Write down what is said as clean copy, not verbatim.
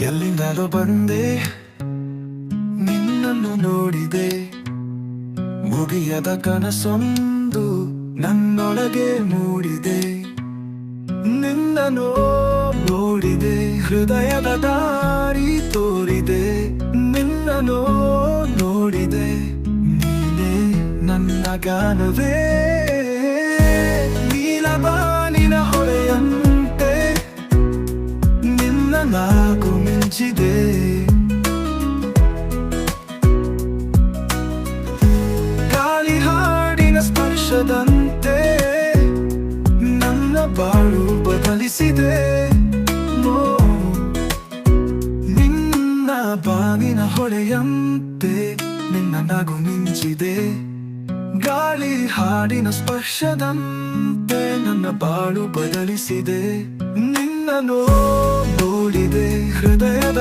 ಎಲ್ಲಿಂದಲೋ ಬಂದೆ, ನಿನ್ನನ್ನು ನೋಡಿದೆ. ಮುಗಿಯದ ಕನಸೊಂದು ನನ್ನೊಳಗೆ ಮೂಡಿದೆ. ನಿನ್ನನ್ನು ನೋಡಿದೆ, ಹೃದಯದ ದಾರಿ ತೋರಿದೆ. ನಿನ್ನನ್ನು ನೋಡಿದೆ, ನೀನೇ ನನ್ನ ಗಾನವೇ. ನೀಲಬಾನಿನ ಹೊಳೆಯಂತೆ ನಿನ್ನ ನಾಕು ಮಿಂಚಿದೆ. ಗಾಳಿ ಹಾಡಿನ ಸ್ಪರ್ಶದಂತೆ ನನ್ನ ಬಾಳು ಬದಲಿಸಿದೆ. ನಿನ್ನ ಬಾನಿನ ಹೊಳೆಯಂತೆ ನಿನ್ನ ನಗು ಮಿಂಚಿದೆ. ಗಾಳಿ ಹಾಡಿನ ಸ್ಪರ್ಶದಂತೆ ನನ್ನ ಬಾಳು ಬದಲಿಸಿದೆ. ನಿನ್ನನ್ನು ನೋಡಿದೆ, ಹೃದಯದ